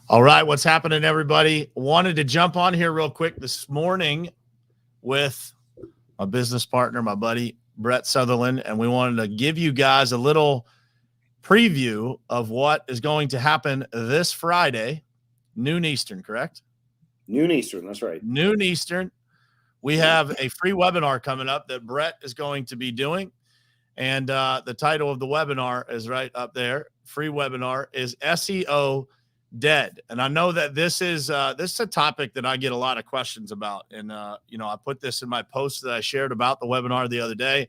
All right, what's happening, everybody? Wanted to jump on here real quick this morning with my business partner, my buddy Brett Sutherland, and we wanted to give you guys a little preview of what is going to happen this Friday, noon Eastern, correct? Noon Eastern, that's right. Noon Eastern. We have a free webinar coming up that Brett is going to be doing. And the title of the webinar is right up there. Free webinar is SEO dead. And I know that this is a topic that I get a lot of questions about. And, I put this in my post that I shared about the webinar the other day.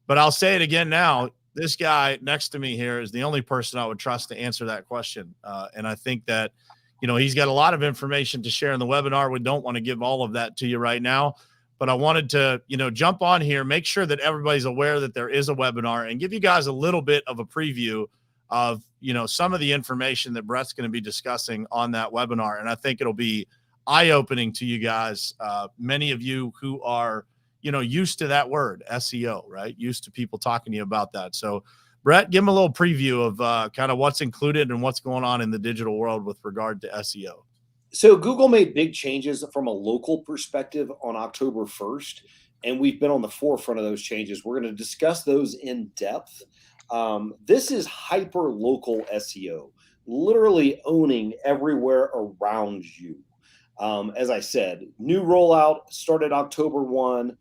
But I'll say it again now. This guy next to me here is the only person I would trust to answer that question. And I think that, he's got a lot of information to share in the webinar. We don't want to give all of that to you right now. But I wanted to, jump on here, make sure that everybody's aware that there is a webinar and give you guys a little bit of a preview of, some of the information that Brett's going to be discussing on that webinar. And I think it'll be eye-opening to you guys. Many of you who are, used to that word, SEO, right? Used to people talking to you about that. So, Brett, give them a little preview of kind of what's included and what's going on in the digital world with regard to SEO. So Google made big changes from a local perspective on October 1st, and we've been on the forefront of those changes. We're going to discuss those in depth. This is hyper-local SEO, literally owning everywhere around you. As I said, new rollout started October 1.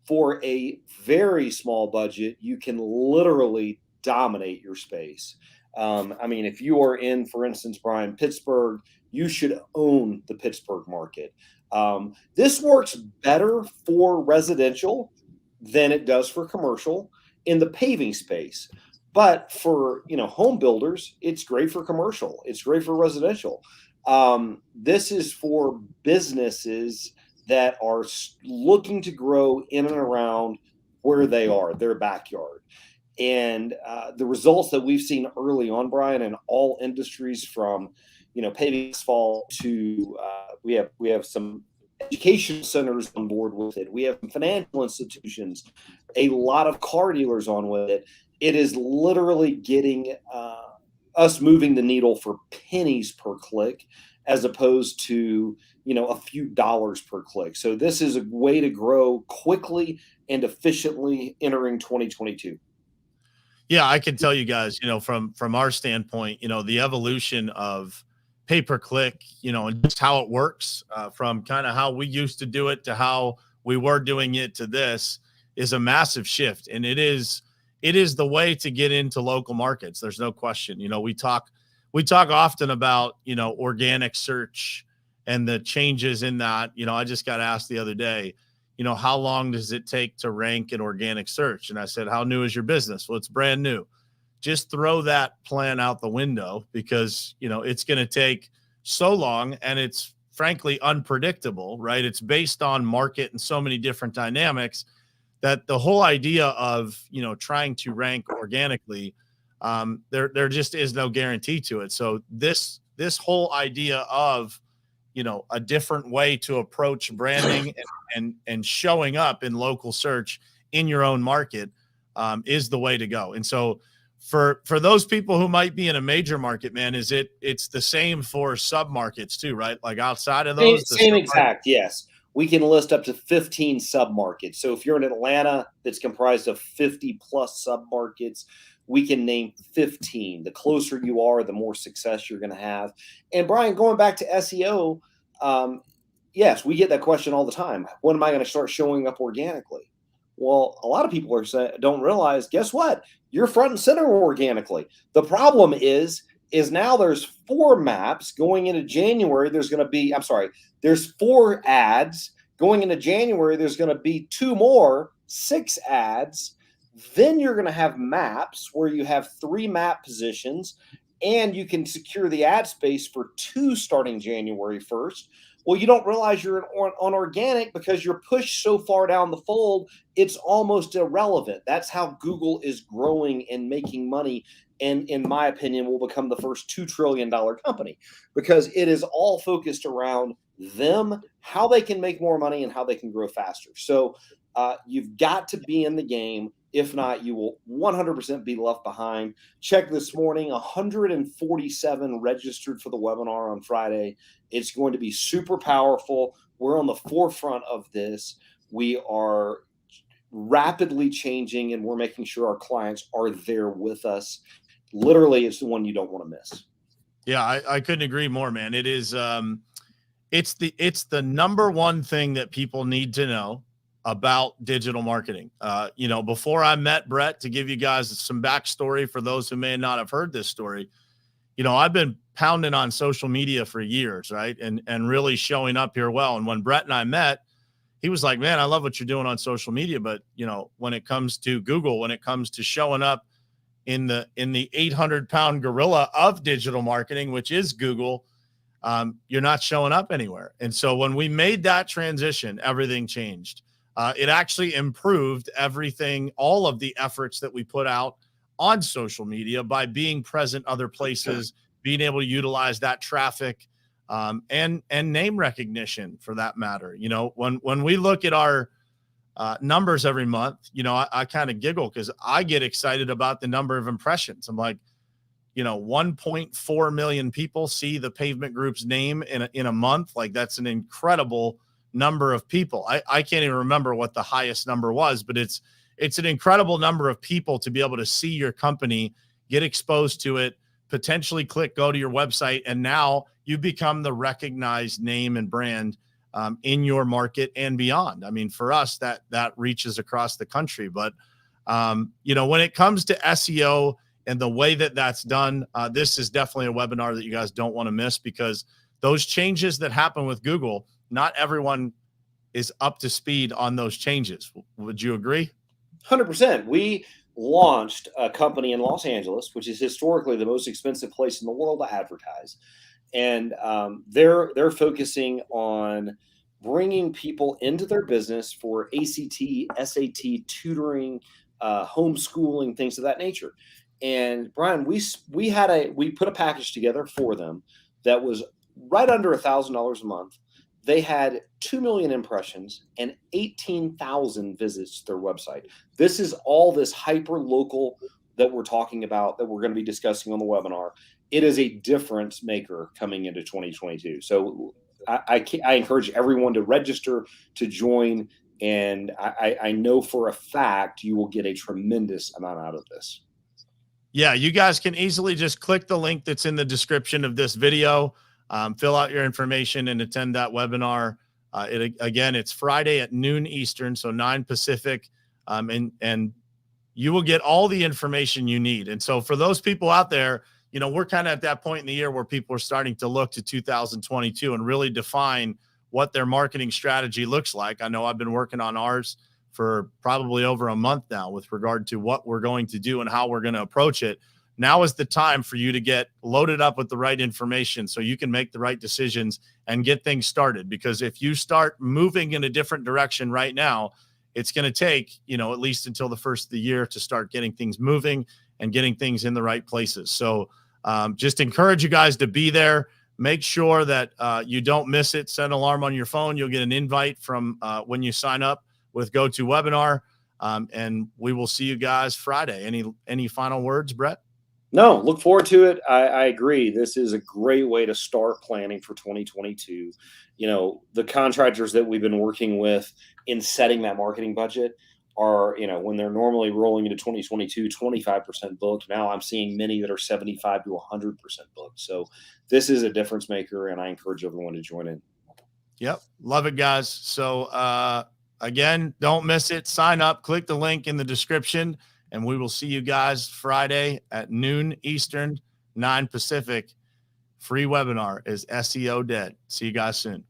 For a very small budget, you can literally dominate your space. If you are in, for instance, Brian, Pittsburgh, you should own the Pittsburgh market. This works better for residential than it does for commercial in the paving space. But for, home builders, it's great for commercial. It's great for residential. This is for businesses that are looking to grow in and around where they are, their backyard. And the results that we've seen early on, Brian, in all industries from, paving asphalt to we have some education centers on board with it. We have financial institutions, a lot of car dealers on with it. It is literally getting us moving the needle for pennies per click as opposed to, a few dollars per click. So this is a way to grow quickly and efficiently entering 2022. Yeah, I can tell you guys, from our standpoint, the evolution of pay-per-click, and just how it works from kind of how we used to do it to how we were doing it to this is a massive shift. And it is the way to get into local markets. There's no question. We talk often about, organic search and the changes in that. I just got asked the other day, how long does it take to rank in organic search? And I said, how new is your business? Well, it's brand new. Just throw that plan out the window because, it's going to take so long and it's frankly unpredictable, right? It's based on market and so many different dynamics that the whole idea of, trying to rank organically, there just is no guarantee to it. So this whole idea of, a different way to approach branding and showing up in local search in your own market is the way to go. And so for those people who might be in a major market, man, it's the same for sub markets too, right? Like outside of those, same exact. Yes. We can list up to 15 sub markets. So if you're in Atlanta that's comprised of 50 plus sub markets, we can name 15. The closer you are, the more success you're going to have. And Brian, going back to SEO, yes, we get that question all the time. When am I going to start showing up organically? Well, a lot of people don't realize, guess what? You're front and center organically. The problem is now there's 4 maps going into January. There's 4 ads going into January. There's going to be 2 more, 6 ads. Then you're going to have maps where you have 3 map positions and you can secure the ad space for 2 starting January 1st. Well, you don't realize you're on organic because you're pushed so far down the fold, it's almost irrelevant. That's how Google is growing and making money. And in my opinion, will become the first $2 trillion company because it is all focused around them, how they can make more money and how they can grow faster. So you've got to be in the game If not, you will 100% be left behind. Check this morning, 147 registered for the webinar on Friday. It's going to be super powerful. We're on the forefront of this. We are rapidly changing, and we're making sure our clients are there with us. Literally, it's the one you don't want to miss. Yeah, I couldn't agree more, man. It is it's the number one thing that people need to know about digital marketing. Before I met Brett, to give you guys some backstory for those who may not have heard this story, I've been pounding on social media for years, right? And really showing up here well. And when Brett and I met, he was like, man, I love what you're doing on social media. But, when it comes to Google, when it comes to showing up in the 800-pound gorilla of digital marketing, which is Google, you're not showing up anywhere. And so when we made that transition, everything changed. It actually improved everything, all of the efforts that we put out on social media by being present other places, being able to utilize that traffic, and name recognition for that matter. When we look at our numbers every month, I kind of giggle because I get excited about the number of impressions. I'm like, 1.4 million people see the Pavement Group's name in a month. Like, that's an incredible number of people. I can't even remember what the highest number was, but it's an incredible number of people to be able to see your company, get exposed to it, potentially go to your website, and now you become the recognized name and brand in your market and beyond. I mean, for us, that reaches across the country. But, when it comes to SEO and the way that that's done, this is definitely a webinar that you guys don't want to miss, because those changes that happen with Google, not everyone is up to speed on those changes. Would you agree? 100%. We launched a company in Los Angeles, which is historically the most expensive place in the world to advertise. And they're focusing on bringing people into their business for ACT, SAT, tutoring, homeschooling, things of that nature. And Brian, we put a package together for them that was right under $1,000 a month. They had 2 million impressions and 18,000 visits to their website. This is all this hyper local that we're talking about, that we're going to be discussing on the webinar. It is a difference maker coming into 2022. So I encourage everyone to register, to join, and I know for a fact you will get a tremendous amount out of this. Yeah, you guys can easily just click the link that's in the description of this video, fill out your information, and attend that webinar. It's Friday at noon Eastern, so 9 Pacific, and you will get all the information you need. And so for those people out there, we're kind of at that point in the year where people are starting to look to 2022 and really define what their marketing strategy looks like. I know I've been working on ours for probably over a month now with regard to what we're going to do and how we're going to approach it. Now is the time for you to get loaded up with the right information so you can make the right decisions and get things started. Because if you start moving in a different direction right now, it's going to take, at least until the first of the year to start getting things moving and getting things in the right places. So just encourage you guys to be there. Make sure that you don't miss it. Set an alarm on your phone. You'll get an invite from when you sign up with GoToWebinar, and we will see you guys Friday. Any final words, Brett? No, look forward to it. I agree. This is a great way to start planning for 2022. The contractors that we've been working with in setting that marketing budget are, when they're normally rolling into 2022, 25% booked. Now I'm seeing many that are 75 to 100% booked. So this is a difference maker, and I encourage everyone to join in. Yep. Love it, guys. So, again, don't miss it. Sign up, click the link in the description, and we will see you guys Friday at noon Eastern, 9 Pacific. Free webinar is SEO Dead. See you guys soon.